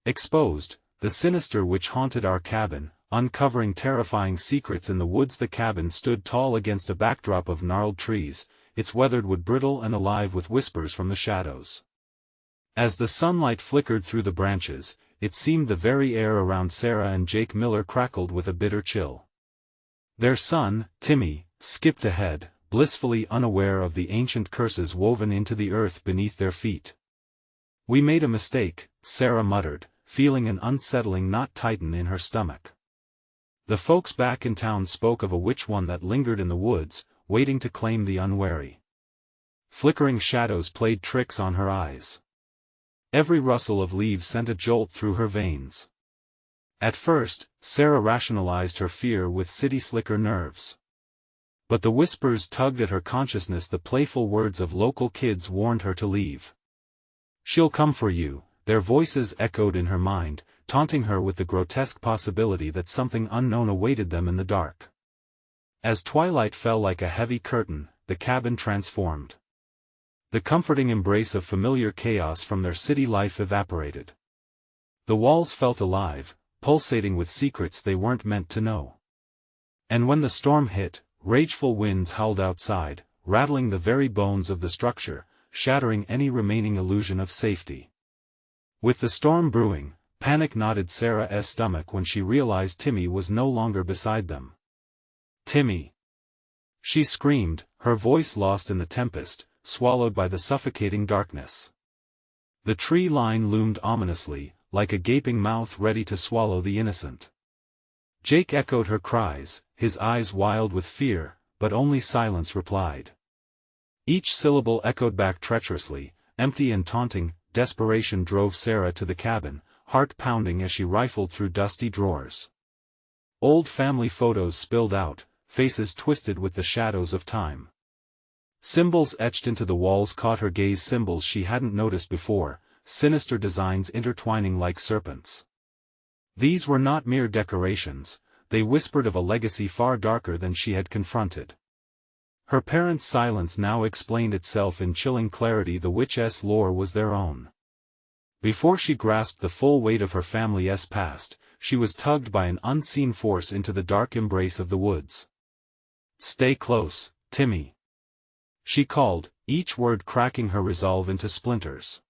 Exposed, the sinister which haunted our cabin, uncovering terrifying secrets in the woods. The cabin stood tall against a backdrop of gnarled trees, its weathered wood brittle and alive with whispers from the shadows. As the sunlight flickered through the branches, it seemed the very air around Sarah and Jake Miller crackled with a bitter chill. Their son, Timmy, skipped ahead, blissfully unaware of the ancient curses woven into the earth beneath their feet. "We made a mistake," Sarah muttered, feeling an unsettling knot tighten in her stomach. The folks back in town spoke of a witch one that lingered in the woods, waiting to claim the unwary. Flickering shadows played tricks on her eyes. Every rustle of leaves sent a jolt through her veins. At first, Sarah rationalized her fear with city slicker nerves. But the whispers tugged at her consciousness. The playful words of local kids warned her to leave. "She'll come for you," their voices echoed in her mind, taunting her with the grotesque possibility that something unknown awaited them in the dark. As twilight fell like a heavy curtain, the cabin transformed. The comforting embrace of familiar chaos from their city life evaporated. The walls felt alive, pulsating with secrets they weren't meant to know. And when the storm hit, rageful winds howled outside, rattling the very bones of the structure, shattering any remaining illusion of safety. With the storm brewing, panic knotted Sarah's stomach when she realized Timmy was no longer beside them. "Timmy!" she screamed, her voice lost in the tempest, swallowed by the suffocating darkness. The tree line loomed ominously, like a gaping mouth ready to swallow the innocent. Jake echoed her cries, his eyes wild with fear, but only silence replied. Each syllable echoed back treacherously, empty and taunting. Desperation drove Sarah to the cabin, heart pounding as she rifled through dusty drawers. Old family photos spilled out, faces twisted with the shadows of time. Symbols etched into the walls caught her gaze, symbols she hadn't noticed before, sinister designs intertwining like serpents. These were not mere decorations, they whispered of a legacy far darker than she had confronted. Her parents' silence now explained itself in chilling clarity. The witch's lore was their own. Before she grasped the full weight of her family's past, she was tugged by an unseen force into the dark embrace of the woods. "Stay close, Timmy," she called, each word cracking her resolve into splinters.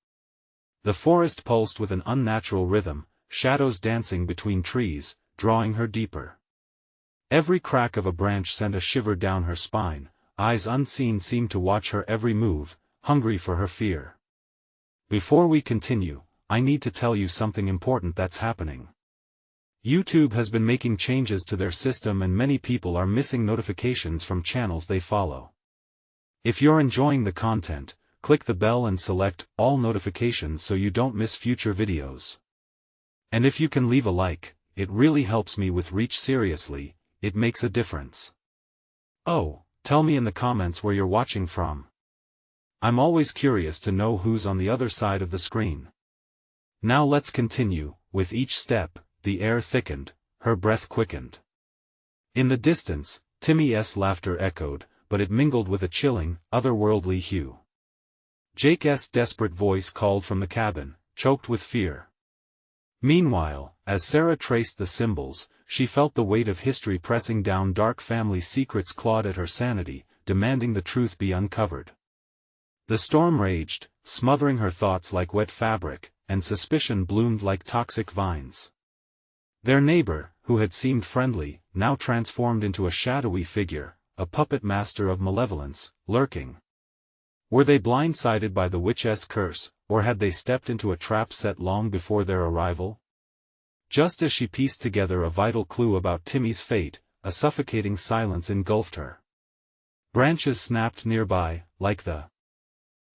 The forest pulsed with an unnatural rhythm, shadows dancing between trees, drawing her deeper. Every crack of a branch sent a shiver down her spine, eyes unseen seemed to watch her every move, hungry for her fear. "Before we continue, I need to tell you something important that's happening. YouTube has been making changes to their system and many people are missing notifications from channels they follow. If you're enjoying the content, click the bell and select all notifications so you don't miss future videos. And if you can leave a like, it really helps me with reach. Seriously, it makes a difference. Oh, tell me in the comments where you're watching from. I'm always curious to know who's on the other side of the screen. Now let's continue. With each step, the air thickened, her breath quickened. In the distance, Timmy's laughter echoed, but it mingled with a chilling, otherworldly hue. Jake's desperate voice called from the cabin, choked with fear. Meanwhile, as Sarah traced the symbols, she felt the weight of history pressing down. Dark family secrets clawed at her sanity, demanding the truth be uncovered. The storm raged, smothering her thoughts like wet fabric, and suspicion bloomed like toxic vines. Their neighbor, who had seemed friendly, now transformed into a shadowy figure, a puppet master of malevolence, lurking. Were they blindsided by the witch's curse, or had they stepped into a trap set long before their arrival? Just as she pieced together a vital clue about Timmy's fate, a suffocating silence engulfed her. Branches snapped nearby, like the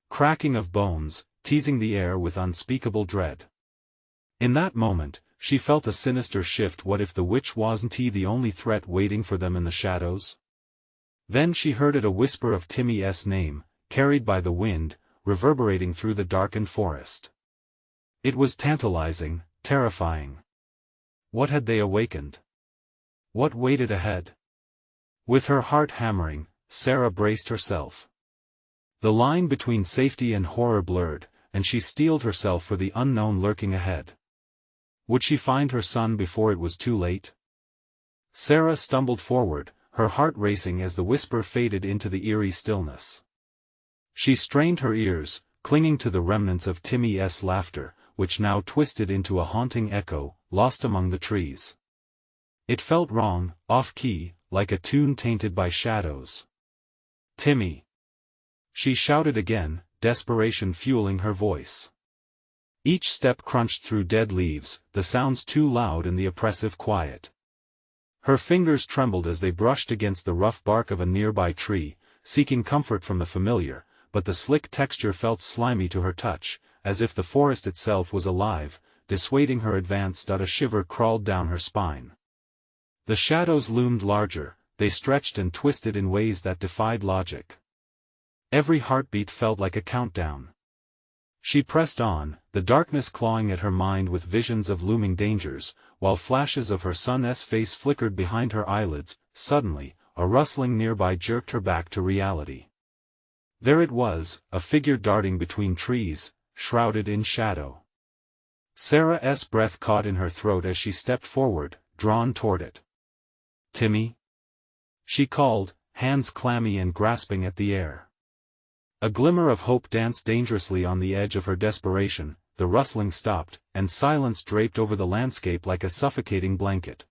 cracking of bones, teasing the air with unspeakable dread. In that moment, she felt a sinister shift. What if the witch wasn't the only threat waiting for them in the shadows? Then she heard it, a whisper of Timmy's name, carried by the wind, reverberating through the darkened forest. It was tantalizing, terrifying. What had they awakened? What waited ahead? With her heart hammering, Sarah braced herself. The line between safety and horror blurred, and she steeled herself for the unknown lurking ahead. Would she find her son before it was too late? Sarah stumbled forward, her heart racing as the whisper faded into the eerie stillness. She strained her ears, clinging to the remnants of Timmy's laughter, which now twisted into a haunting echo, lost among the trees. It felt wrong, off-key, like a tune tainted by shadows. "Timmy!" She shouted again, desperation fueling her voice. Each step crunched through dead leaves, the sounds too loud in the oppressive quiet. Her fingers trembled as they brushed against the rough bark of a nearby tree, seeking comfort from the familiar, but the slick texture felt slimy to her touch, as if the forest itself was alive, dissuading her advance. A shiver crawled down her spine. The shadows loomed larger, they stretched and twisted in ways that defied logic. Every heartbeat felt like a countdown. She pressed on, the darkness clawing at her mind with visions of looming dangers, while flashes of her son's face flickered behind her eyelids. Suddenly, a rustling nearby jerked her back to reality. There it was, a figure darting between trees, shrouded in shadow. Sarah's breath caught in her throat as she stepped forward, drawn toward it. "Timmy?" she called, hands clammy and grasping at the air. A glimmer of hope danced dangerously on the edge of her desperation. The rustling stopped, and silence draped over the landscape like a suffocating blanket.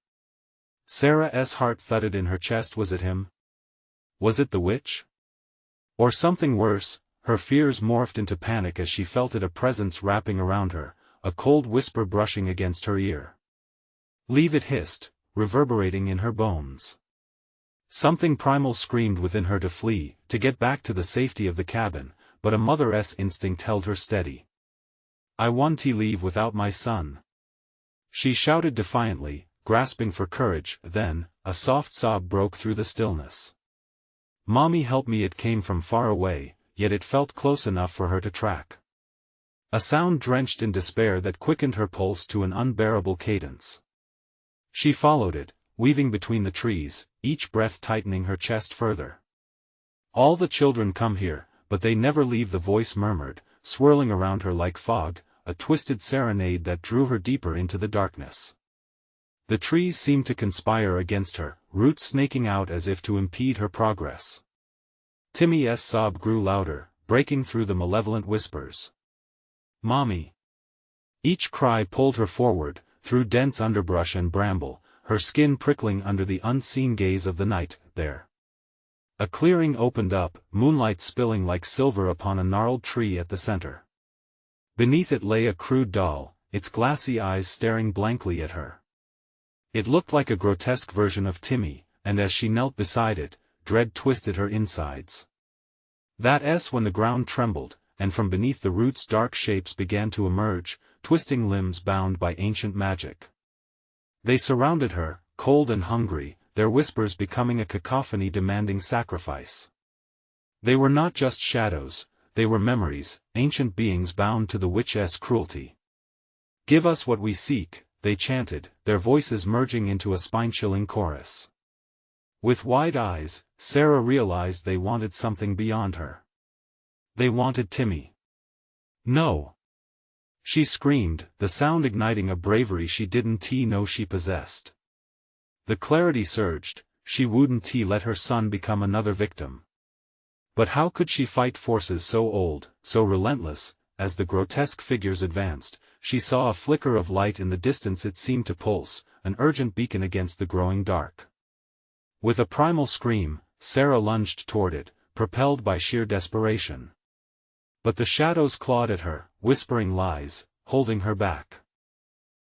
Sarah's heart thudded in her chest. Was it him? Was it the witch? Or something worse? Her fears morphed into panic as she felt a presence wrapping around her, a cold whisper brushing against her ear. "Leave it," hissed, reverberating in her bones. Something primal screamed within her to flee, to get back to the safety of the cabin, but a mother's instinct held her steady. "I won't leave without my son," she shouted defiantly, grasping for courage. Then, a soft sob broke through the stillness. "Mommy, help me!" It came from far away, yet it felt close enough for her to track. A sound drenched in despair that quickened her pulse to an unbearable cadence. She followed it, weaving between the trees, each breath tightening her chest further. "All the children come here, but they never leave," the voice murmured, swirling around her like fog, a twisted serenade that drew her deeper into the darkness. The trees seemed to conspire against her, roots snaking out as if to impede her progress. Timmy's sob grew louder, breaking through the malevolent whispers. "Mommy!" Each cry pulled her forward, through dense underbrush and bramble, her skin prickling under the unseen gaze of the night. There. A clearing opened up, moonlight spilling like silver upon a gnarled tree at the center. Beneath it lay a crude doll, its glassy eyes staring blankly at her. It looked like a grotesque version of Timmy, and as she knelt beside it, dread twisted her insides. That's when the ground trembled, and from beneath the roots dark shapes began to emerge, twisting limbs bound by ancient magic. They surrounded her, cold and hungry, their whispers becoming a cacophony demanding sacrifice. They were not just shadows, they were memories, ancient beings bound to the witch's cruelty. "Give us what we seek," they chanted, their voices merging into a spine-chilling chorus. With wide eyes, Sarah realized they wanted something beyond her. They wanted Timmy. "No!" she screamed, the sound igniting a bravery she didn't know she possessed. The clarity surged, she wouldn't let her son become another victim. But how could she fight forces so old, so relentless? As the grotesque figures advanced, she saw a flicker of light in the distance. It seemed to pulse, an urgent beacon against the growing dark. With a primal scream, Sarah lunged toward it, propelled by sheer desperation. But the shadows clawed at her, whispering lies, holding her back.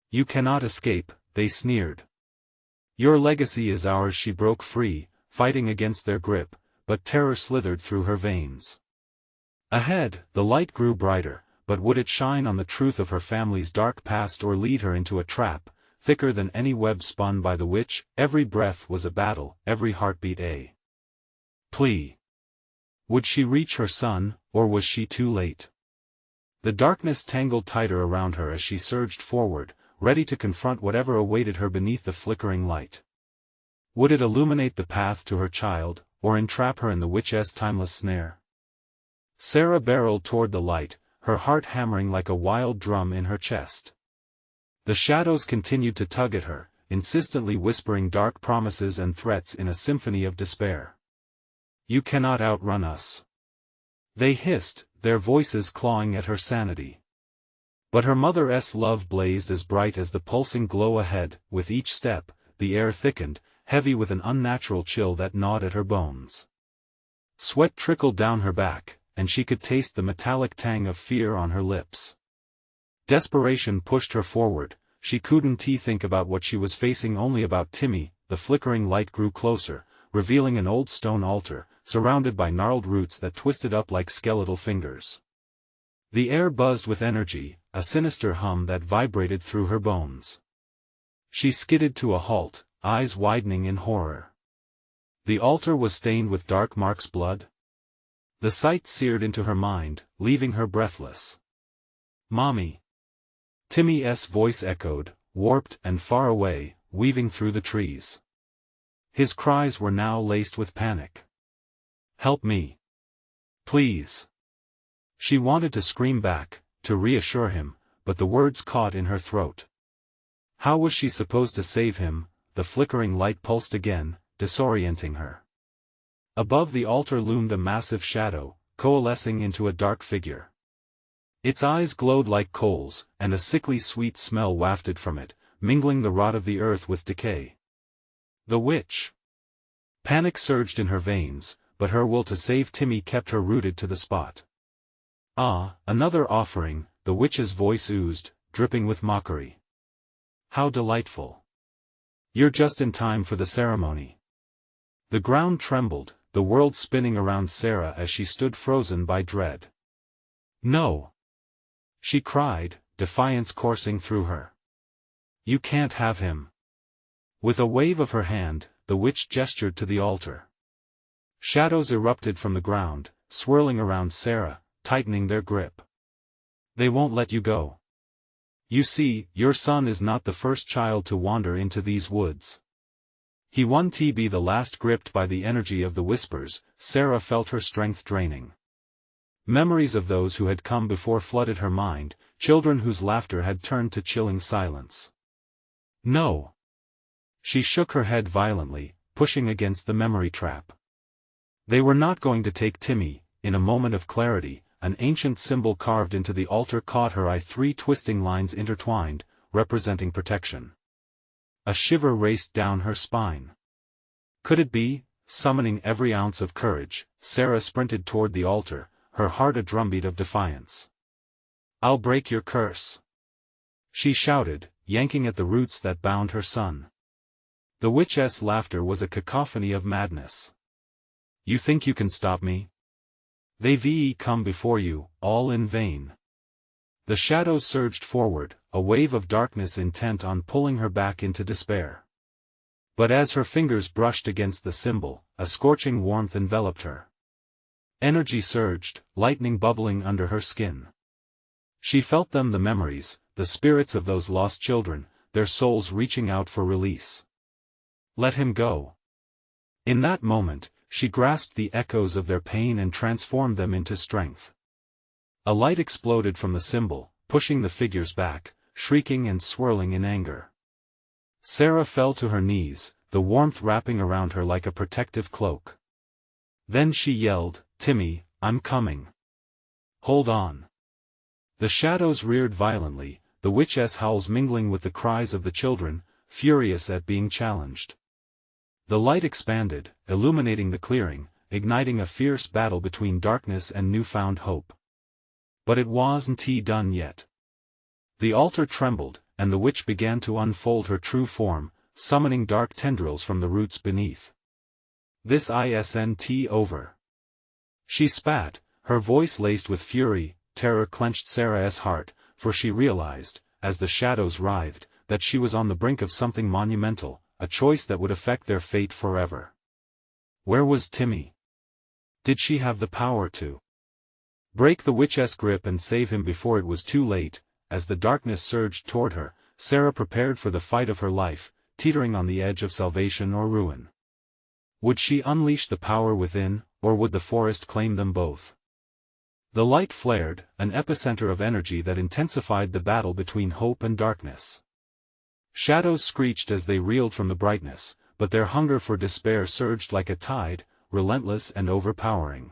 "You cannot escape," they sneered. "Your legacy is ours." She broke free, fighting against their grip, but terror slithered through her veins. Ahead, the light grew brighter, but would it shine on the truth of her family's dark past or lead her into a trap, thicker than any web spun by the witch? Every breath was a battle, every heartbeat a plea. Would she reach her son, or was she too late? The darkness tangled tighter around her as she surged forward, ready to confront whatever awaited her beneath the flickering light. Would it illuminate the path to her child, or entrap her in the witch's timeless snare? Sarah barreled toward the light, her heart hammering like a wild drum in her chest. The shadows continued to tug at her, insistently whispering dark promises and threats in a symphony of despair. "You cannot outrun us," they hissed, their voices clawing at her sanity. But her mother's love blazed as bright as the pulsing glow ahead. With each step, the air thickened, heavy with an unnatural chill that gnawed at her bones. Sweat trickled down her back, and she could taste the metallic tang of fear on her lips. Desperation pushed her forward. She couldn't think about what she was facing, only about Timmy. The flickering light grew closer, revealing an old stone altar, surrounded by gnarled roots that twisted up like skeletal fingers. The air buzzed with energy, a sinister hum that vibrated through her bones. She skidded to a halt, eyes widening in horror. The altar was stained with dark marks' blood. The sight seared into her mind, leaving her breathless. "Mommy!" Timmy's voice echoed, warped and far away, weaving through the trees. His cries were now laced with panic. "Help me! Please!" She wanted to scream back, to reassure him, but the words caught in her throat. How was she supposed to save him? The flickering light pulsed again, disorienting her. Above the altar loomed a massive shadow, coalescing into a dark figure. Its eyes glowed like coals, and a sickly sweet smell wafted from it, mingling the rot of the earth with decay. The witch! Panic surged in her veins, but her will to save Timmy kept her rooted to the spot. "Ah, another offering," the witch's voice oozed, dripping with mockery. "How delightful! You're just in time for the ceremony." The ground trembled, the world spinning around Sarah as she stood frozen by dread. "No!" she cried, defiance coursing through her. "You can't have him." With a wave of her hand, the witch gestured to the altar. Shadows erupted from the ground, swirling around Sarah, tightening their grip. "They won't let you go. You see, your son is not the first child to wander into these woods. He won't be the last." Gripped by the energy of the whispers, Sarah felt her strength draining. Memories of those who had come before flooded her mind, children whose laughter had turned to chilling silence. "No!" She shook her head violently, pushing against the memory trap. They were not going to take Timmy. In a moment of clarity, an ancient symbol carved into the altar caught her eye, 3 twisting lines intertwined, representing protection. A shiver raced down her spine. Could it be? Summoning every ounce of courage, Sarah sprinted toward the altar, her heart a drumbeat of defiance. "I'll break your curse!" she shouted, yanking at the roots that bound her son. The witch's laughter was a cacophony of madness. "You think you can stop me? They've come before you, all in vain." The shadows surged forward, a wave of darkness intent on pulling her back into despair. But as her fingers brushed against the symbol, a scorching warmth enveloped her. Energy surged, lightning bubbling under her skin. She felt them, the memories, the spirits of those lost children, their souls reaching out for release. Let him go. In that moment, she grasped the echoes of their pain and transformed them into strength. A light exploded from the symbol, pushing the figures back, shrieking and swirling in anger. Sarah fell to her knees, the warmth wrapping around her like a protective cloak. Then she yelled, "Timmy, I'm coming. Hold on." The shadows reared violently, the witch's howls mingling with the cries of the children, furious at being challenged. The light expanded, illuminating the clearing, igniting a fierce battle between darkness and newfound hope. But it wasn't done yet. The altar trembled, and the witch began to unfold her true form, summoning dark tendrils from the roots beneath. "This isn't over." She spat, her voice laced with fury. Terror clenched Sarah's heart, for she realized, as the shadows writhed, that she was on the brink of something monumental, a choice that would affect their fate forever. Where was Timmy? Did she have the power to break the witch's grip and save him before it was too late? As the darkness surged toward her, Sarah prepared for the fight of her life, teetering on the edge of salvation or ruin. Would she unleash the power within, or would the forest claim them both? The light flared, an epicenter of energy that intensified the battle between hope and darkness. Shadows screeched as they reeled from the brightness, but their hunger for despair surged like a tide, relentless and overpowering.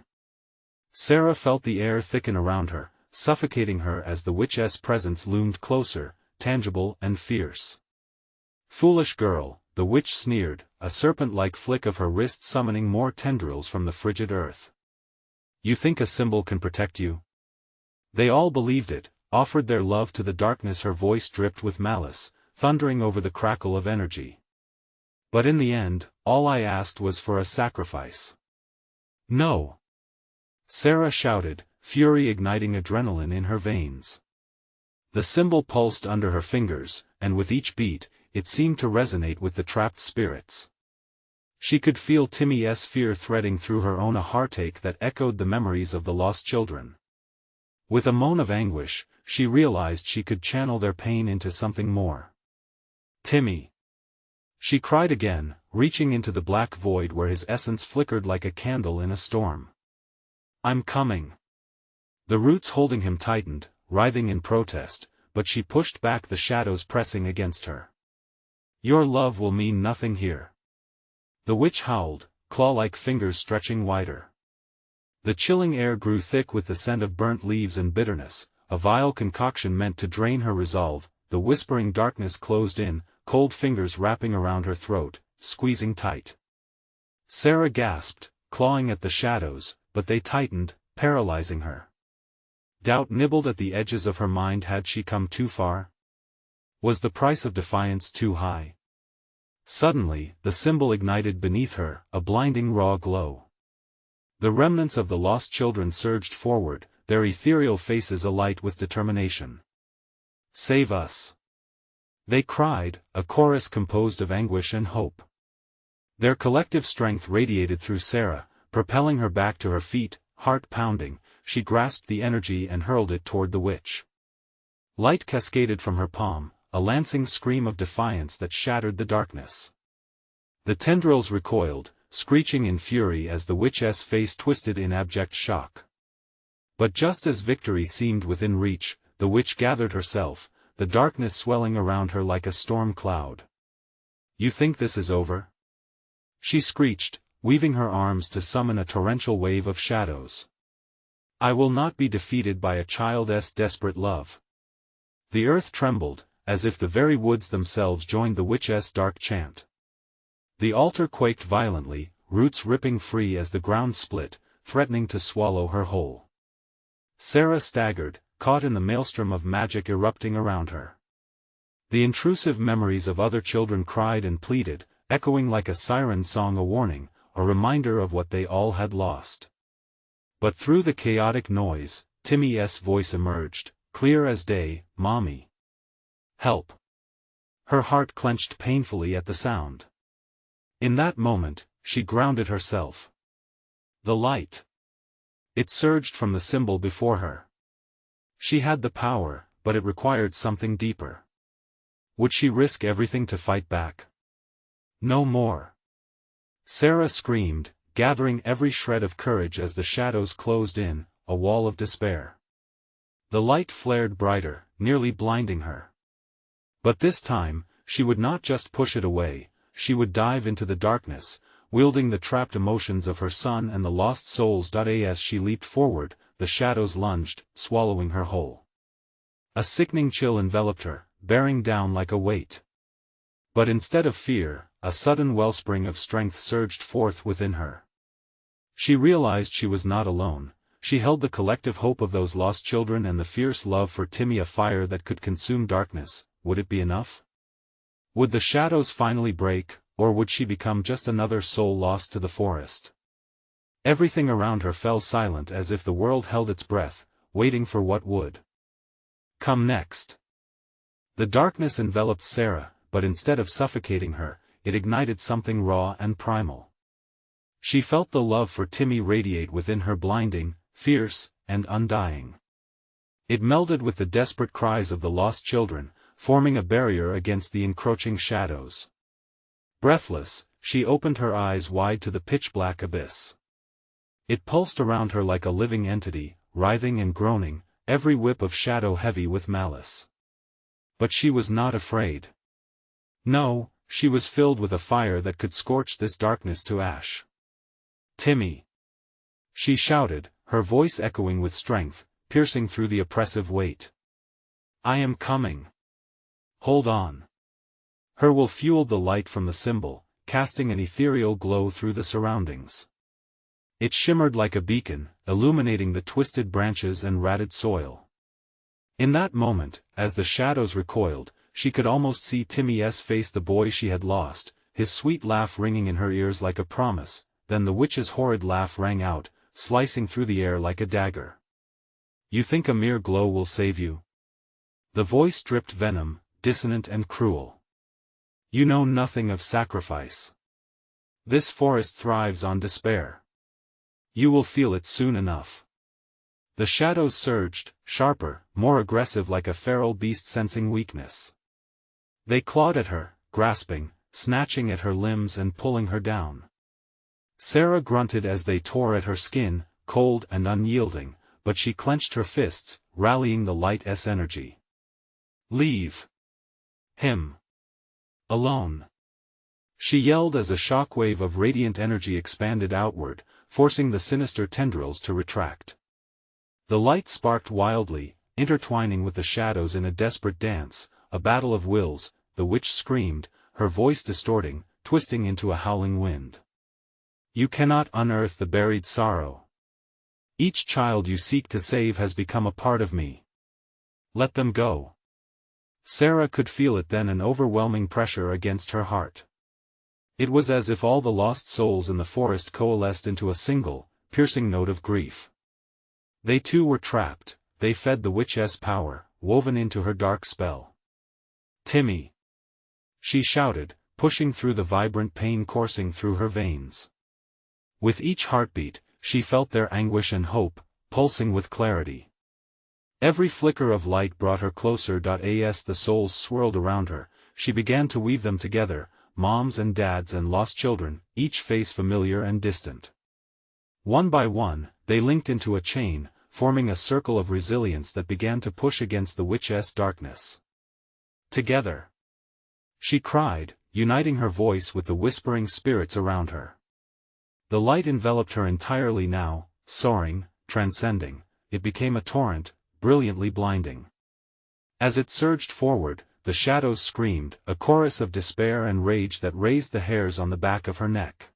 Sarah felt the air thicken around her, suffocating her as the witch's presence loomed closer, tangible and fierce. "Foolish girl," the witch sneered, a serpent-like flick of her wrist summoning more tendrils from the frigid earth. "You think a symbol can protect you?" They all believed it, offered their love to the darkness. Her voice dripped with malice, thundering over the crackle of energy. "But in the end, all I asked was for a sacrifice." "No!" Sarah shouted, fury igniting adrenaline in her veins. The symbol pulsed under her fingers, and with each beat, it seemed to resonate with the trapped spirits. She could feel Timmy's fear threading through her own, a heartache that echoed the memories of the lost children. With a moan of anguish, she realized she could channel their pain into something more. "Timmy!" she cried again, reaching into the black void where his essence flickered like a candle in a storm. "I'm coming." The roots holding him tightened, writhing in protest, but she pushed back the shadows pressing against her. "Your love will mean nothing here." The witch howled, claw-like fingers stretching wider. The chilling air grew thick with the scent of burnt leaves and bitterness, a vile concoction meant to drain her resolve. The whispering darkness closed in, cold fingers wrapping around her throat, squeezing tight. Sarah gasped, clawing at the shadows, but they tightened, paralyzing her. Doubt nibbled at the edges of her mind. Had she come too far? Was the price of defiance too high? Suddenly, the symbol ignited beneath her, a blinding raw glow. The remnants of the lost children surged forward, their ethereal faces alight with determination. "Save us!" they cried, a chorus composed of anguish and hope. Their collective strength radiated through Sarah, propelling her back to her feet, heart pounding. She grasped the energy and hurled it toward the witch. Light cascaded from her palm, a lancing scream of defiance that shattered the darkness. The tendrils recoiled, screeching in fury as the witch's face twisted in abject shock. But just as victory seemed within reach, the witch gathered herself, the darkness swelling around her like a storm cloud. "You think this is over?" she screeched, weaving her arms to summon a torrential wave of shadows. "I will not be defeated by a child's desperate love." The earth trembled, as if the very woods themselves joined the witch's dark chant. The altar quaked violently, roots ripping free as the ground split, threatening to swallow her whole. Sarah staggered, caught in the maelstrom of magic erupting around her. The intrusive memories of other children cried and pleaded, echoing like a siren song, a warning, a reminder of what they all had lost. But through the chaotic noise, Timmy's voice emerged, clear as day, "Mommy. Help." Her heart clenched painfully at the sound. In that moment, she grounded herself. The light. It surged from the symbol before her. She had the power, but it required something deeper. Would she risk everything to fight back? No more. Sarah screamed, gathering every shred of courage as the shadows closed in, a wall of despair. The light flared brighter, nearly blinding her. But this time, she would not just push it away, she would dive into the darkness, wielding the trapped emotions of her son and the lost souls. As she leaped forward, the shadows lunged, swallowing her whole. A sickening chill enveloped her, bearing down like a weight. But instead of fear, a sudden wellspring of strength surged forth within her. She realized she was not alone. She held the collective hope of those lost children and the fierce love for Timmy, a fire that could consume darkness. Would it be enough? Would the shadows finally break, or would she become just another soul lost to the forest? Everything around her fell silent, as if the world held its breath, waiting for what would come next. The darkness enveloped Sarah, but instead of suffocating her, it ignited something raw and primal. She felt the love for Timmy radiate within her, blinding, fierce, and undying. It melded with the desperate cries of the lost children, forming a barrier against the encroaching shadows. Breathless, she opened her eyes wide to the pitch-black abyss. It pulsed around her like a living entity, writhing and groaning, every whip of shadow heavy with malice. But she was not afraid. No, she was filled with a fire that could scorch this darkness to ash. "Timmy!" she shouted, her voice echoing with strength, piercing through the oppressive weight. "I am coming. Hold on." Her will fueled the light from the symbol, casting an ethereal glow through the surroundings. It shimmered like a beacon, illuminating the twisted branches and rotted soil. In that moment, as the shadows recoiled, she could almost see Timmy's face, the boy she had lost, his sweet laugh ringing in her ears like a promise. Then the witch's horrid laugh rang out, slicing through the air like a dagger. "You think a mere glow will save you?" The voice dripped venom, dissonant and cruel. "You know nothing of sacrifice. This forest thrives on despair. You will feel it soon enough." The shadows surged, sharper, more aggressive, like a feral beast sensing weakness. They clawed at her, grasping, snatching at her limbs and pulling her down. Sarah grunted as they tore at her skin, cold and unyielding, but she clenched her fists, rallying the light's energy. "Leave him alone," she yelled as a shockwave of radiant energy expanded outward, forcing the sinister tendrils to retract. The light sparked wildly, intertwining with the shadows in a desperate dance, a battle of wills. The witch screamed, her voice distorting, twisting into a howling wind. "You cannot unearth the buried sorrow. Each child you seek to save has become a part of me. Let them go." Sarah could feel it then, an overwhelming pressure against her heart. It was as if all the lost souls in the forest coalesced into a single, piercing note of grief. They too were trapped, they fed the witch's power, woven into her dark spell. "Timmy!" she shouted, pushing through the vibrant pain coursing through her veins. With each heartbeat, she felt their anguish and hope, pulsing with clarity. Every flicker of light brought her closer. As the souls swirled around her, she began to weave them together, moms and dads and lost children, each face familiar and distant. One by one, they linked into a chain, forming a circle of resilience that began to push against the witch's darkness. "Together!" she cried, uniting her voice with the whispering spirits around her. The light enveloped her entirely now, soaring, transcending. It became a torrent, brilliantly blinding. As it surged forward, the shadows screamed, a chorus of despair and rage that raised the hairs on the back of her neck.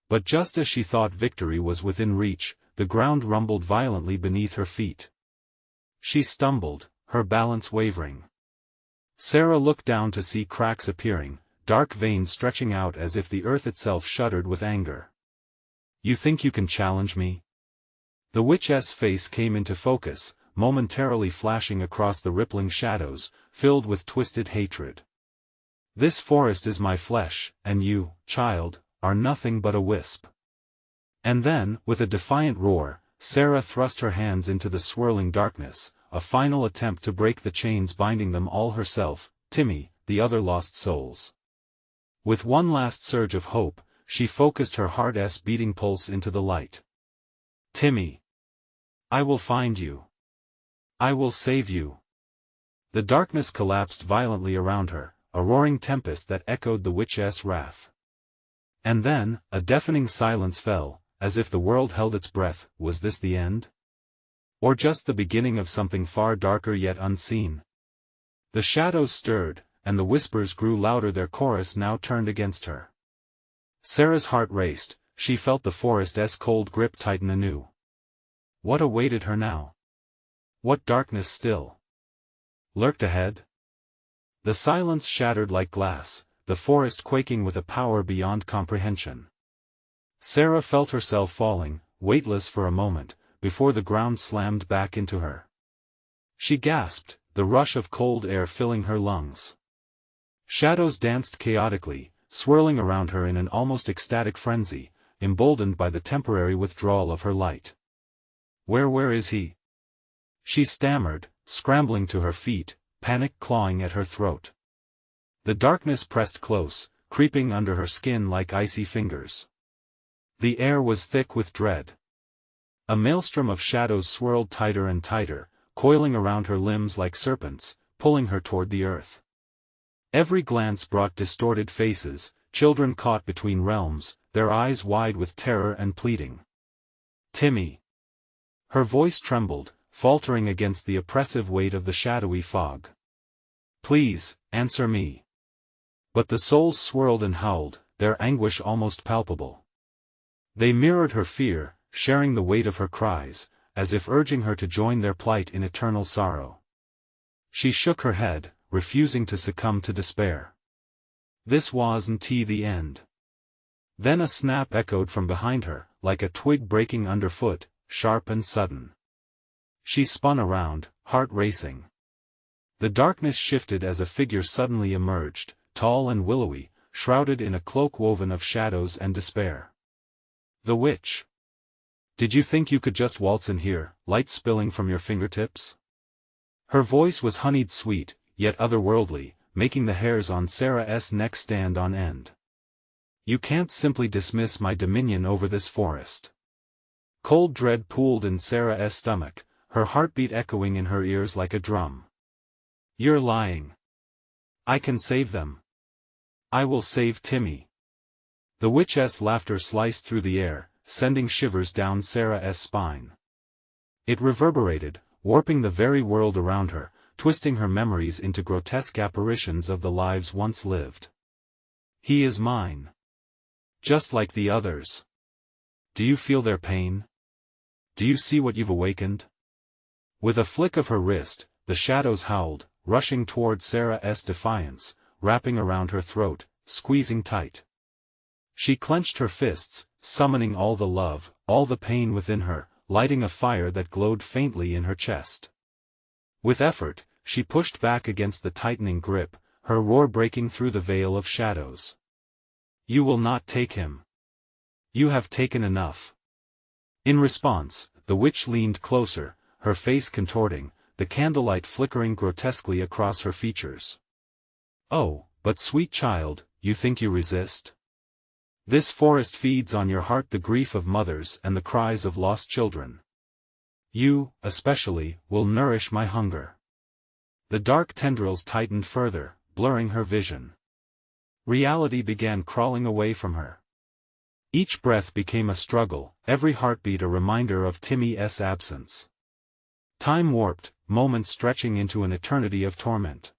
But just as she thought victory was within reach, the ground rumbled violently beneath her feet. She stumbled, her balance wavering. Sarah looked down to see cracks appearing, dark veins stretching out as if the earth itself shuddered with anger. "You think you can challenge me?" The witch's face came into focus, momentarily flashing across the rippling shadows, filled with twisted hatred. "This forest is my flesh, and you, child, are nothing but a wisp." And then, with a defiant roar, Sarah thrust her hands into the swirling darkness, a final attempt to break the chains binding them all herself, Timmy, the other lost souls. With one last surge of hope, she focused her heart's beating pulse into the light. "Timmy! I will find you. I will save you." The darkness collapsed violently around her, a roaring tempest that echoed the witch's wrath. And then, a deafening silence fell, as if the world held its breath. Was this the end? Or just the beginning of something far darker yet unseen? The shadows stirred, and the whispers grew louder, their chorus now turned against her. Sarah's heart raced, she felt the forest's cold grip tighten anew. What awaited her now? What darkness still lurked ahead? The silence shattered like glass, the forest quaking with a power beyond comprehension. Sarah felt herself falling, weightless for a moment, before the ground slammed back into her. She gasped, the rush of cold air filling her lungs. Shadows danced chaotically, swirling around her in an almost ecstatic frenzy, emboldened by the temporary withdrawal of her light. Where is he?" she stammered, scrambling to her feet, panic clawing at her throat. The darkness pressed close, creeping under her skin like icy fingers. The air was thick with dread. A maelstrom of shadows swirled tighter and tighter, coiling around her limbs like serpents, pulling her toward the earth. Every glance brought distorted faces, children caught between realms, their eyes wide with terror and pleading. Timmy. Her voice trembled, faltering against the oppressive weight of the shadowy fog. Please, answer me. But the souls swirled and howled, their anguish almost palpable. They mirrored her fear, sharing the weight of her cries, as if urging her to join their plight in eternal sorrow. She shook her head, refusing to succumb to despair. This wasn't the end. Then a snap echoed from behind her, like a twig breaking underfoot, sharp and sudden. She spun around, heart racing. The darkness shifted as a figure suddenly emerged, tall and willowy, shrouded in a cloak woven of shadows and despair. The witch. Did you think you could just waltz in here, light spilling from your fingertips? Her voice was honeyed sweet, yet otherworldly, making the hairs on Sarah's neck stand on end. You can't simply dismiss my dominion over this forest. Cold dread pooled in Sarah's stomach, her heartbeat echoing in her ears like a drum. You're lying. I can save them. I will save Timmy. The witch's laughter sliced through the air, sending shivers down Sarah's spine. It reverberated, warping the very world around her, twisting her memories into grotesque apparitions of the lives once lived. He is mine. Just like the others. Do you feel their pain? Do you see what you've awakened? With a flick of her wrist, the shadows howled, rushing toward Sarah's defiance, wrapping around her throat, squeezing tight. She clenched her fists, summoning all the love, all the pain within her, lighting a fire that glowed faintly in her chest. With effort, she pushed back against the tightening grip, her roar breaking through the veil of shadows. You will not take him. You have taken enough. In response, the witch leaned closer, her face contorting, the candlelight flickering grotesquely across her features. Oh, but sweet child, you think you resist? This forest feeds on your heart the grief of mothers and the cries of lost children. You, especially, will nourish my hunger. The dark tendrils tightened further, blurring her vision. Reality began crawling away from her. Each breath became a struggle, every heartbeat a reminder of Timmy's absence. Time warped, moments stretching into an eternity of torment.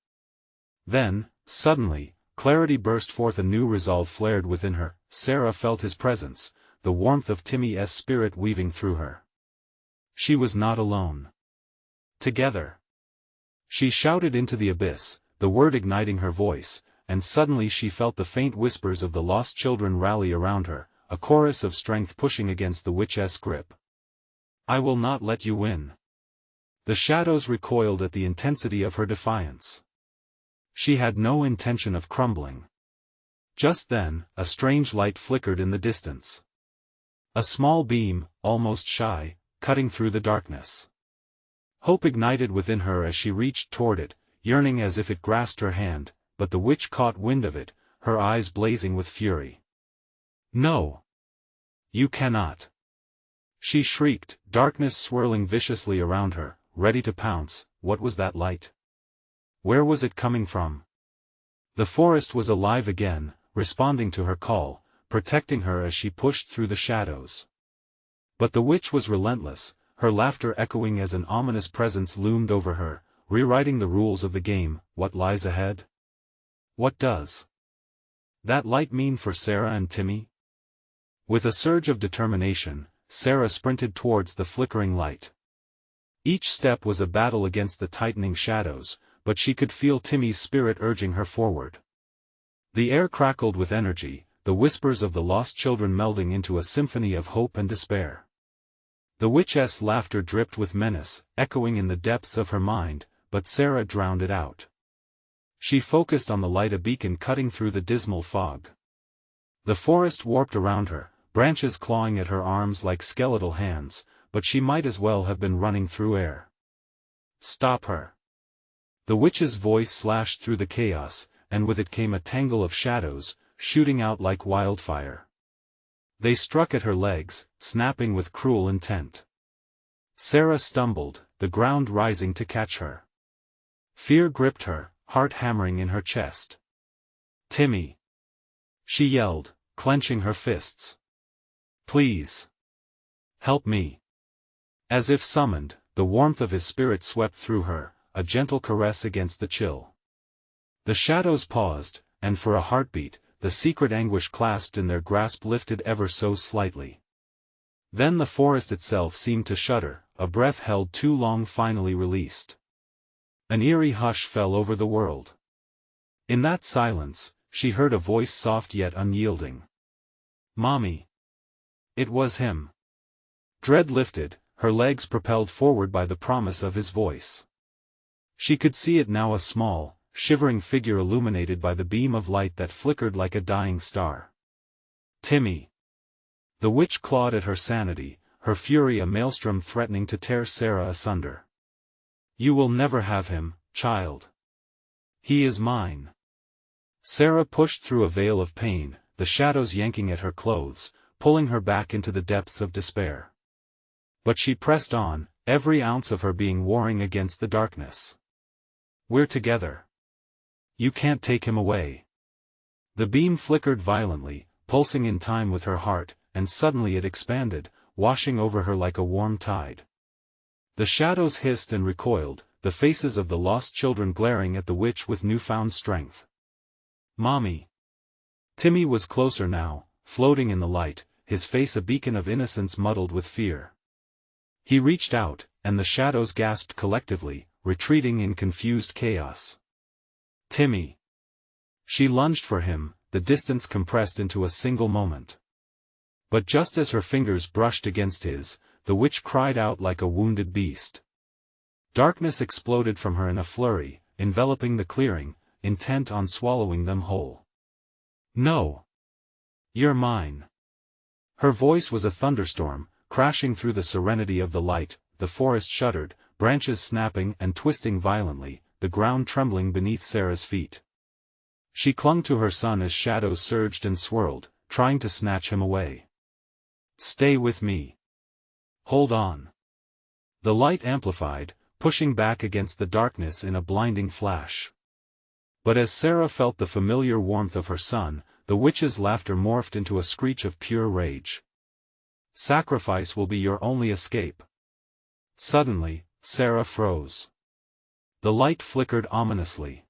Then, suddenly, clarity burst forth. A new resolve flared within her. Sarah felt his presence, the warmth of Timmy's spirit weaving through her. She was not alone. Together. She shouted into the abyss, the word igniting her voice, and suddenly she felt the faint whispers of the lost children rally around her, a chorus of strength pushing against the witch's grip. I will not let you win. The shadows recoiled at the intensity of her defiance. She had no intention of crumbling. Just then, a strange light flickered in the distance. A small beam, almost shy, cutting through the darkness. Hope ignited within her as she reached toward it, yearning as if it grasped her hand, but the witch caught wind of it, her eyes blazing with fury. No! You cannot! She shrieked, darkness swirling viciously around her, ready to pounce. What was that light? Where was it coming from? The forest was alive again, responding to her call, protecting her as she pushed through the shadows. But the witch was relentless, her laughter echoing as an ominous presence loomed over her, rewriting the rules of the game. What lies ahead? What does that light mean for Sarah and Timmy? With a surge of determination, Sarah sprinted towards the flickering light. Each step was a battle against the tightening shadows, but she could feel Timmy's spirit urging her forward. The air crackled with energy, the whispers of the lost children melding into a symphony of hope and despair. The witch's laughter dripped with menace, echoing in the depths of her mind, but Sarah drowned it out. She focused on the light, a beacon cutting through the dismal fog. The forest warped around her, branches clawing at her arms like skeletal hands, but she might as well have been running through air. Stop her! The witch's voice slashed through the chaos, and with it came a tangle of shadows, shooting out like wildfire. They struck at her legs, snapping with cruel intent. Sarah stumbled, the ground rising to catch her. Fear gripped her, heart hammering in her chest. Timmy! She yelled, clenching her fists. Please! Help me! As if summoned, the warmth of his spirit swept through her, a gentle caress against the chill. The shadows paused, and for a heartbeat, the secret anguish clasped in their grasp lifted ever so slightly. Then the forest itself seemed to shudder, a breath held too long finally released. An eerie hush fell over the world. In that silence, she heard a voice soft yet unyielding. Mommy! It was him. Dread lifted, her legs propelled forward by the promise of his voice. She could see it now, a small, shivering figure illuminated by the beam of light that flickered like a dying star. Timmy! The witch clawed at her sanity, her fury a maelstrom threatening to tear Sarah asunder. You will never have him, child. He is mine. Sarah pushed through a veil of pain, the shadows yanking at her clothes, pulling her back into the depths of despair. But she pressed on, every ounce of her being warring against the darkness. We're together. You can't take him away. The beam flickered violently, pulsing in time with her heart, and suddenly it expanded, washing over her like a warm tide. The shadows hissed and recoiled, the faces of the lost children glaring at the witch with newfound strength. Mommy! Timmy was closer now, floating in the light, his face a beacon of innocence muddled with fear. He reached out, and the shadows gasped collectively, retreating in confused chaos. Timmy! She lunged for him, the distance compressed into a single moment. But just as her fingers brushed against his, the witch cried out like a wounded beast. Darkness exploded from her in a flurry, enveloping the clearing, intent on swallowing them whole. No! You're mine! Her voice was a thunderstorm, crashing through the serenity of the light. The forest shuddered, branches snapping and twisting violently, the ground trembling beneath Sarah's feet. She clung to her son as shadows surged and swirled, trying to snatch him away. Stay with me. Hold on. The light amplified, pushing back against the darkness in a blinding flash. But as Sarah felt the familiar warmth of her son, the witch's laughter morphed into a screech of pure rage. Sacrifice will be your only escape. Suddenly, Sarah froze. The light flickered ominously.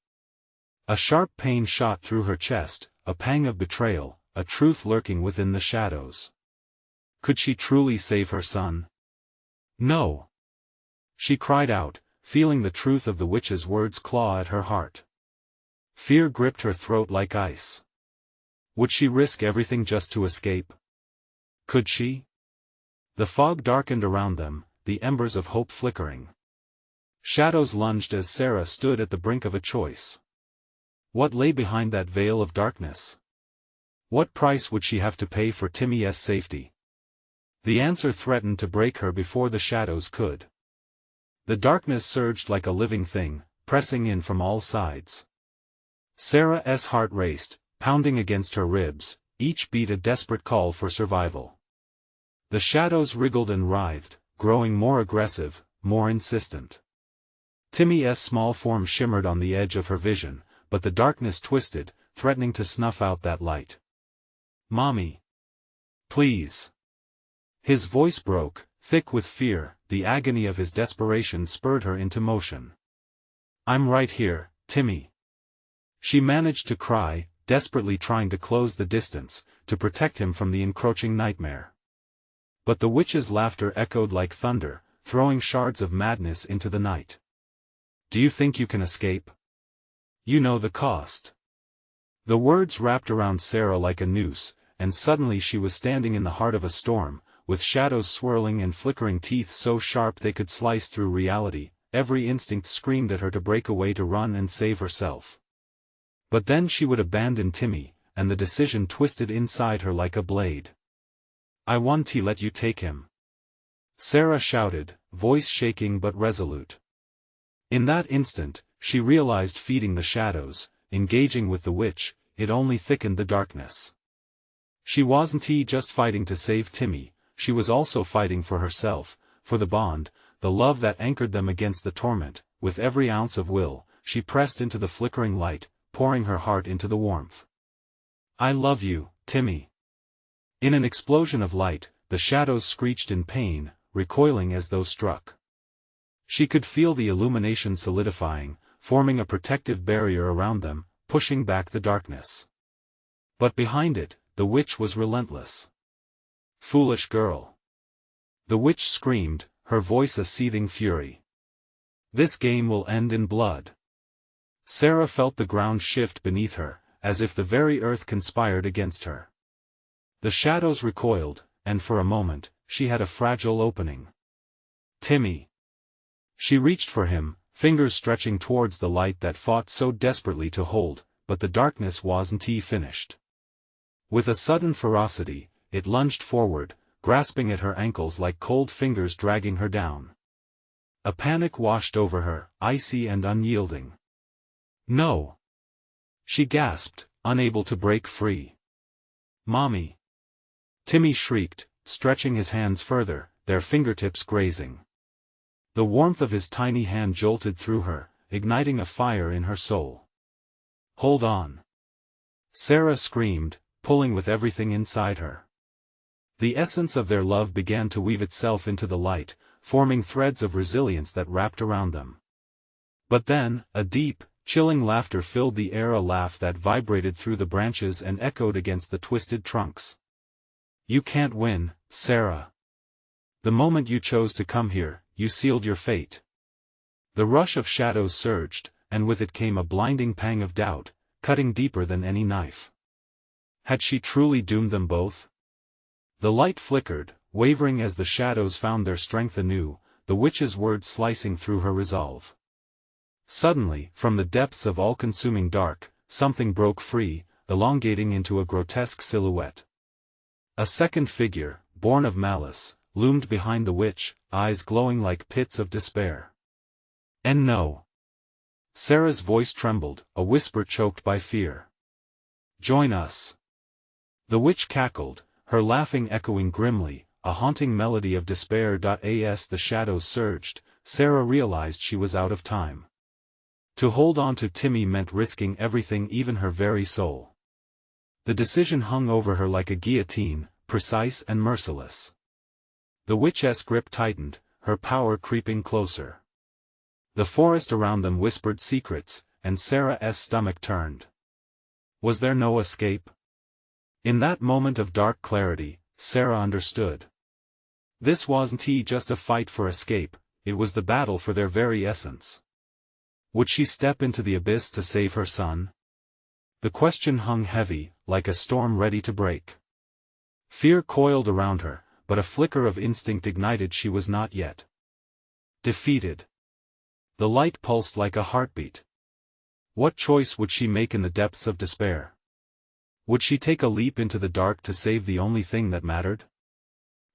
A sharp pain shot through her chest, a pang of betrayal, a truth lurking within the shadows. Could she truly save her son? No! She cried out, feeling the truth of the witch's words claw at her heart. Fear gripped her throat like ice. Would she risk everything just to escape? Could she? The fog darkened around them, the embers of hope flickering. Shadows lunged as Sarah stood at the brink of a choice. What lay behind that veil of darkness? What price would she have to pay for Timmy's safety? The answer threatened to break her before the shadows could. The darkness surged like a living thing, pressing in from all sides. Sarah's heart raced, pounding against her ribs, each beat a desperate call for survival. The shadows wriggled and writhed, growing more aggressive, more insistent. Timmy's small form shimmered on the edge of her vision, but the darkness twisted, threatening to snuff out that light. Mommy! Please! His voice broke, thick with fear, the agony of his desperation spurred her into motion. I'm right here, Timmy. She managed to cry, desperately trying to close the distance, to protect him from the encroaching nightmare. But the witch's laughter echoed like thunder, throwing shards of madness into the night. Do you think you can escape? You know the cost. The words wrapped around Sarah like a noose, and suddenly she was standing in the heart of a storm, with shadows swirling and flickering teeth so sharp they could slice through reality. Every instinct screamed at her to break away, to run and save herself. But then she would abandon Timmy, and the decision twisted inside her like a blade. I want to let you take him. Sarah shouted, voice shaking but resolute. In that instant, she realized feeding the shadows, engaging with the witch, it only thickened the darkness. She wasn't just fighting to save Timmy, she was also fighting for herself, for the bond, the love that anchored them against the torment. With every ounce of will, she pressed into the flickering light, pouring her heart into the warmth. I love you, Timmy. In an explosion of light, the shadows screeched in pain, recoiling as though struck. She could feel the illumination solidifying, forming a protective barrier around them, pushing back the darkness. But behind it, the witch was relentless. Foolish girl. The witch screamed, her voice a seething fury. This game will end in blood. Sarah felt the ground shift beneath her, as if the very earth conspired against her. The shadows recoiled, and for a moment, she had a fragile opening. Timmy. She reached for him, fingers stretching towards the light that fought so desperately to hold, but the darkness wasn't finished. With a sudden ferocity, it lunged forward, grasping at her ankles like cold fingers dragging her down. A panic washed over her, icy and unyielding. No! She gasped, unable to break free. Mommy! Timmy shrieked, stretching his hands further, their fingertips grazing. The warmth of his tiny hand jolted through her, igniting a fire in her soul. Hold on! Sarah screamed, pulling with everything inside her. The essence of their love began to weave itself into the light, forming threads of resilience that wrapped around them. But then, a deep, chilling laughter filled the air, a laugh that vibrated through the branches and echoed against the twisted trunks. You can't win, Sarah. The moment you chose to come here, you sealed your fate. The rush of shadows surged, and with it came a blinding pang of doubt, cutting deeper than any knife. Had she truly doomed them both? The light flickered, wavering as the shadows found their strength anew, the witch's words slicing through her resolve. Suddenly, from the depths of all-consuming dark, something broke free, elongating into a grotesque silhouette. A second figure, born of malice, loomed behind the witch, eyes glowing like pits of despair. And no. Sarah's voice trembled, a whisper choked by fear. Join us. The witch cackled, her laughing echoing grimly, a haunting melody of despair. As the shadows surged, Sarah realized she was out of time. To hold on to Timmy meant risking everything, even her very soul. The decision hung over her like a guillotine, precise and merciless. The witch's grip tightened, her power creeping closer. The forest around them whispered secrets, and Sarah's stomach turned. Was there no escape? In that moment of dark clarity, Sarah understood. This wasn't just a fight for escape, it was the battle for their very essence. Would she step into the abyss to save her son? The question hung heavy, like a storm ready to break. Fear coiled around her, but a flicker of instinct ignited. She was not yet defeated. The light pulsed like a heartbeat. What choice would she make in the depths of despair? Would she take a leap into the dark to save the only thing that mattered?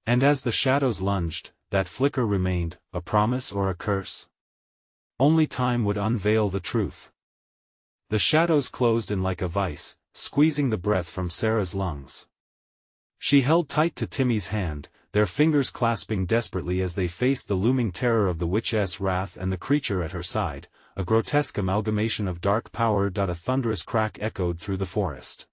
And as the shadows lunged, that flicker remained, a promise or a curse? Only time would unveil the truth. The shadows closed in like a vice, squeezing the breath from Sarah's lungs. She held tight to Timmy's hand, their fingers clasping desperately as they faced the looming terror of the witch's wrath and the creature at her side, a grotesque amalgamation of dark power. A thunderous crack echoed through the forest.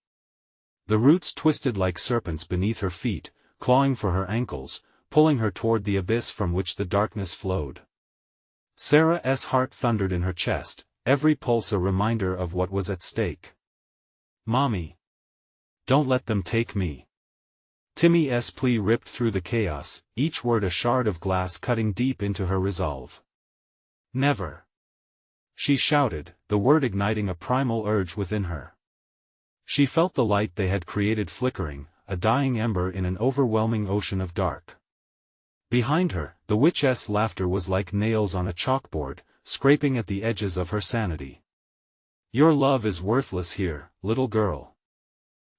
The roots twisted like serpents beneath her feet, clawing for her ankles, pulling her toward the abyss from which the darkness flowed. Sarah's heart thundered in her chest, every pulse a reminder of what was at stake. Mommy! Don't let them take me! Timmy's plea ripped through the chaos, each word a shard of glass cutting deep into her resolve. Never! She shouted, the word igniting a primal urge within her. She felt the light they had created flickering, a dying ember in an overwhelming ocean of dark. Behind her, the witch's laughter was like nails on a chalkboard, scraping at the edges of her sanity. Your love is worthless here, little girl.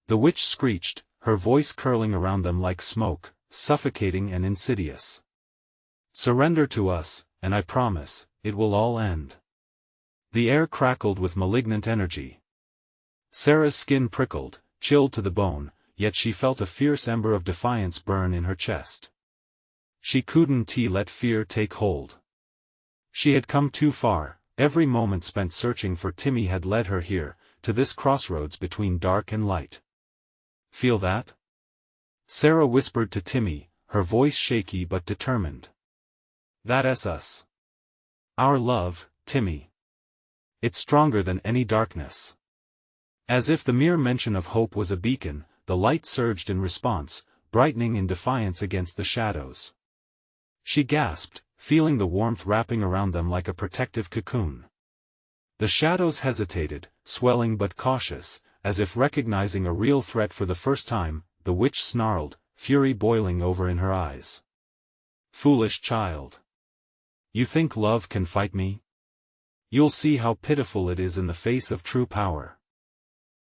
The witch screeched, her voice curling around them like smoke, suffocating and insidious. Surrender to us, and I promise, it will all end. The air crackled with malignant energy. Sarah's skin prickled, chilled to the bone, yet she felt a fierce ember of defiance burn in her chest. She couldn't let fear take hold. She had come too far, every moment spent searching for Timmy had led her here, to this crossroads between dark and light. Feel that? Sarah whispered to Timmy, her voice shaky but determined. That's us. Our love, Timmy. It's stronger than any darkness. As if the mere mention of hope was a beacon, the light surged in response, brightening in defiance against the shadows. She gasped, feeling the warmth wrapping around them like a protective cocoon. The shadows hesitated, swelling but cautious, as if recognizing a real threat for the first time. The witch snarled, fury boiling over in her eyes. Foolish child. You think love can fight me? You'll see how pitiful it is in the face of true power.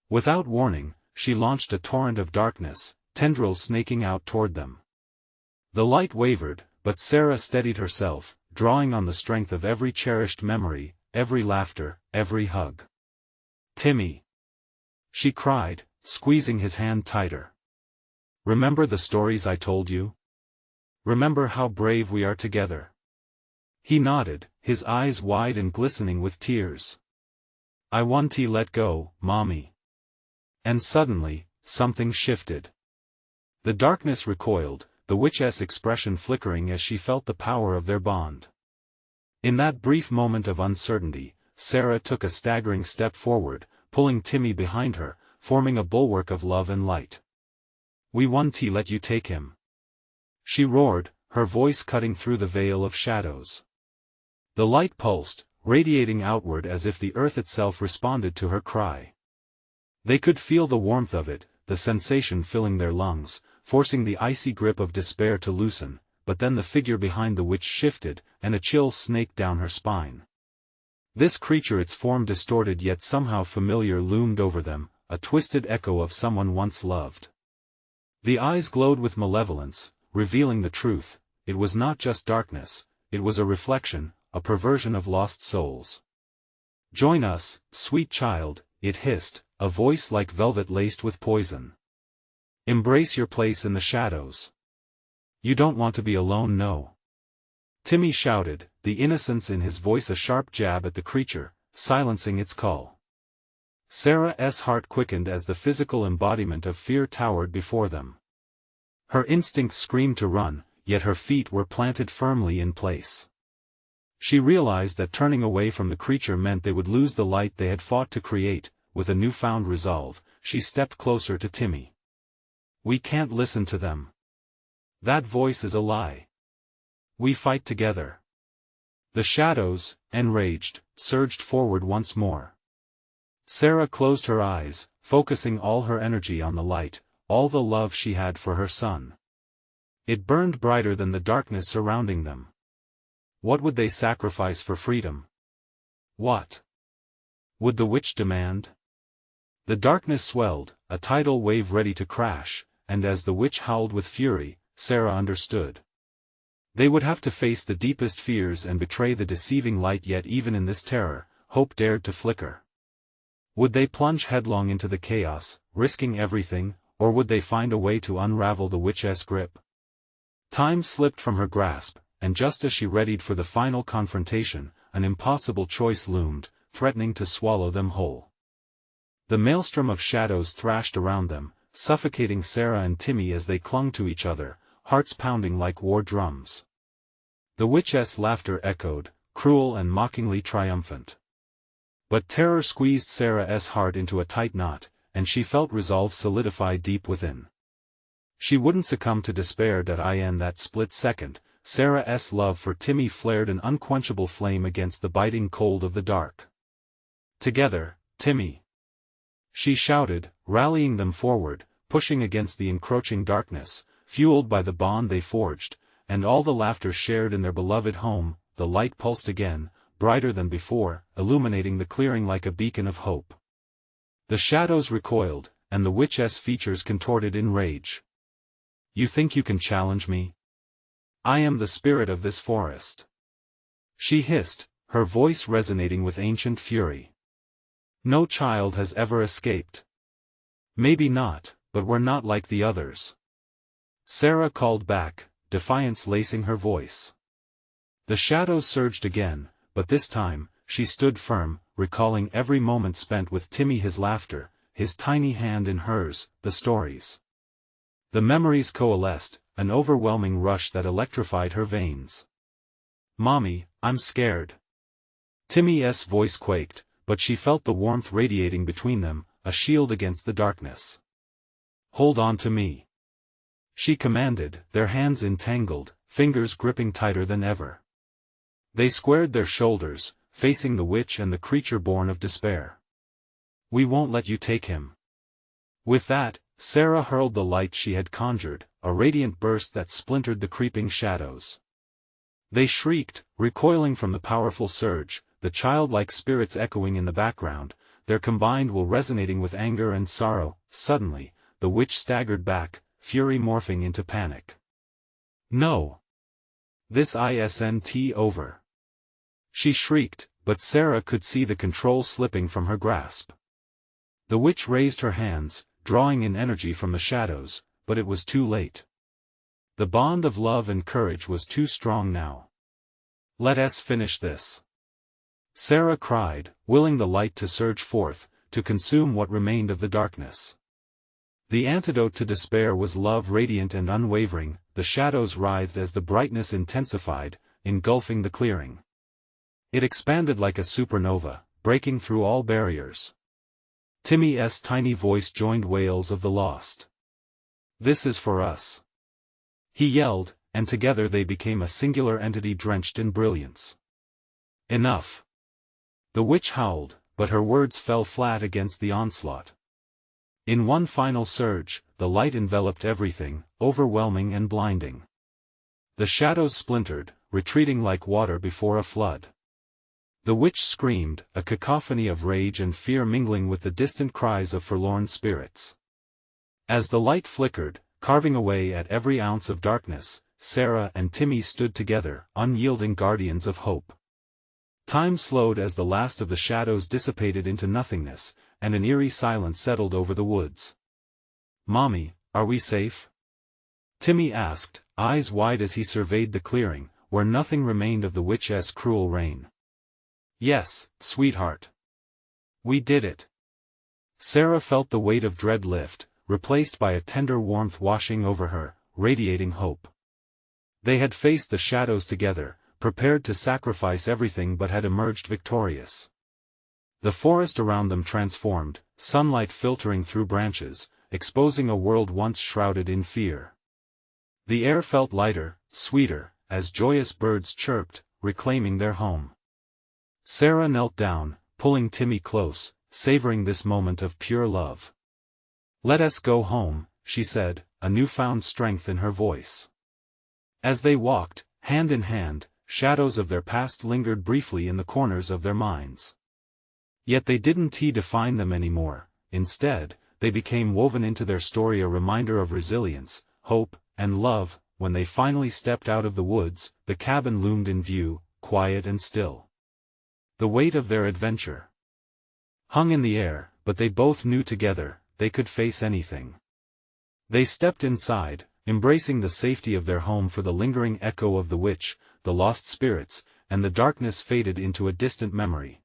Without warning, she launched a torrent of darkness, tendrils snaking out toward them. The light wavered, but Sarah steadied herself, drawing on the strength of every cherished memory, every laughter, every hug. Timmy! She cried, squeezing his hand tighter. Remember the stories I told you? Remember how brave we are together? He nodded, his eyes wide and glistening with tears. I want to let go, Mommy. And suddenly, something shifted. The darkness recoiled, the witch's expression flickering as she felt the power of their bond. In that brief moment of uncertainty, Sarah took a staggering step forward, pulling Timmy behind her, forming a bulwark of love and light. We want to let you take him. She roared, her voice cutting through the veil of shadows. The light pulsed, radiating outward as if the earth itself responded to her cry. They could feel the warmth of it, the sensation filling their lungs, forcing the icy grip of despair to loosen, but then the figure behind the witch shifted, and a chill snaked down her spine. This creature, its form distorted yet somehow familiar, loomed over them, a twisted echo of someone once loved. The eyes glowed with malevolence, revealing the truth. It was not just darkness, it was a reflection, a perversion of lost souls. Join us, sweet child, it hissed, a voice like velvet laced with poison. Embrace your place in the shadows. You don't want to be alone, no. Timmy shouted, the innocence in his voice a sharp jab at the creature, silencing its call. Sarah's heart quickened as the physical embodiment of fear towered before them. Her instincts screamed to run, yet her feet were planted firmly in place. She realized that turning away from the creature meant they would lose the light they had fought to create. With a newfound resolve, she stepped closer to Timmy. We can't listen to them. That voice is a lie. We fight together. The shadows, enraged, surged forward once more. Sarah closed her eyes, focusing all her energy on the light, all the love she had for her son. It burned brighter than the darkness surrounding them. What would they sacrifice for freedom? What would the witch demand? The darkness swelled, a tidal wave ready to crash, and as the witch howled with fury, Sarah understood. They would have to face the deepest fears and betray the deceiving light, yet even in this terror, hope dared to flicker. Would they plunge headlong into the chaos, risking everything, or would they find a way to unravel the witch's grip? Time slipped from her grasp, and just as she readied for the final confrontation, an impossible choice loomed, threatening to swallow them whole. The maelstrom of shadows thrashed around them, suffocating Sarah and Timmy as they clung to each other, hearts pounding like war drums. The witch's laughter echoed, cruel and mockingly triumphant. But terror squeezed Sarah's heart into a tight knot, and she felt resolve solidify deep within. She wouldn't succumb to despair. In that split second, Sarah's love for Timmy flared an unquenchable flame against the biting cold of the dark. Together, Timmy! She shouted, rallying them forward, pushing against the encroaching darkness, fueled by the bond they forged, and all the laughter shared in their beloved home. The light pulsed again, brighter than before, illuminating the clearing like a beacon of hope. The shadows recoiled, and the witch's features contorted in rage. You think you can challenge me? I am the spirit of this forest. She hissed, her voice resonating with ancient fury. No child has ever escaped. Maybe not, but we're not like the others. Sarah called back, defiance lacing her voice. The shadows surged again, but this time, she stood firm, recalling every moment spent with Timmy, his laughter, his tiny hand in hers, the stories. The memories coalesced, an overwhelming rush that electrified her veins. "Mommy, I'm scared." Timmy's voice quaked, but she felt the warmth radiating between them, a shield against the darkness. "Hold on to me," she commanded, their hands entangled, fingers gripping tighter than ever. They squared their shoulders, facing the witch and the creature born of despair. "We won't let you take him." With that, Sarah hurled the light she had conjured, a radiant burst that splintered the creeping shadows. They shrieked, recoiling from the powerful surge, the childlike spirits echoing in the background, their combined will resonating with anger and sorrow. Suddenly, the witch staggered back, fury morphing into panic. "No! This isn't over!" she shrieked, but Sarah could see the control slipping from her grasp. The witch raised her hands, drawing in energy from the shadows, but it was too late. The bond of love and courage was too strong now. "Let us finish this," Sarah cried, willing the light to surge forth, to consume what remained of the darkness. The antidote to despair was love, radiant and unwavering. The shadows writhed as the brightness intensified, engulfing the clearing. It expanded like a supernova, breaking through all barriers. Timmy's tiny voice joined wails of the lost. "This is for us," he yelled, and together they became a singular entity drenched in brilliance. "Enough!" The witch howled, but her words fell flat against the onslaught. In one final surge, the light enveloped everything, overwhelming and blinding. The shadows splintered, retreating like water before a flood. The witch screamed, a cacophony of rage and fear mingling with the distant cries of forlorn spirits. As the light flickered, carving away at every ounce of darkness, Sarah and Timmy stood together, unyielding guardians of hope. Time slowed as the last of the shadows dissipated into nothingness, and an eerie silence settled over the woods. "Mommy, are we safe?" Timmy asked, eyes wide as he surveyed the clearing, where nothing remained of the witch's cruel reign. "Yes, sweetheart. We did it." Sarah felt the weight of dread lift, replaced by a tender warmth washing over her, radiating hope. They had faced the shadows together, prepared to sacrifice everything, but had emerged victorious. The forest around them transformed, sunlight filtering through branches, exposing a world once shrouded in fear. The air felt lighter, sweeter, as joyous birds chirped, reclaiming their home. Sarah knelt down, pulling Timmy close, savoring this moment of pure love. "Let us go home," she said, a newfound strength in her voice. As they walked, hand in hand, shadows of their past lingered briefly in the corners of their minds. Yet they didn't define them anymore. Instead, they became woven into their story, a reminder of resilience, hope, and love. When they finally stepped out of the woods, the cabin loomed in view, quiet and still. The weight of their adventure hung in the air, but they both knew together, they could face anything. They stepped inside, embracing the safety of their home, for the lingering echo of the witch, the lost spirits, and the darkness faded into a distant memory.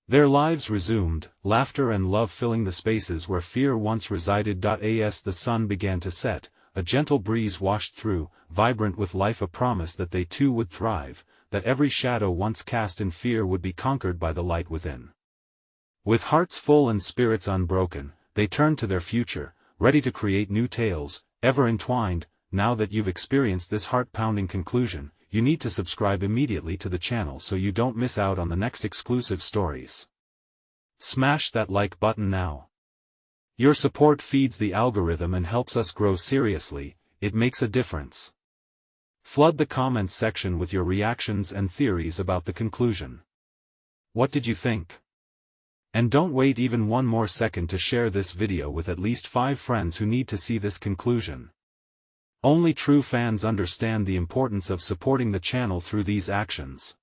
Their lives resumed, laughter and love filling the spaces where fear once resided. As the sun began to set, a gentle breeze washed through, vibrant with life, a promise that they too would thrive, that every shadow once cast in fear would be conquered by the light within. With hearts full and spirits unbroken, they turned to their future, ready to create new tales, ever entwined. Now that you've experienced this heart-pounding conclusion, you need to subscribe immediately to the channel so you don't miss out on the next exclusive stories. Smash that like button now. Your support feeds the algorithm and helps us grow. Seriously, it makes a difference. Flood the comments section with your reactions and theories about the conclusion. What did you think? And don't wait even one more second to share this video with at least 5 friends who need to see this conclusion. Only true fans understand the importance of supporting the channel through these actions.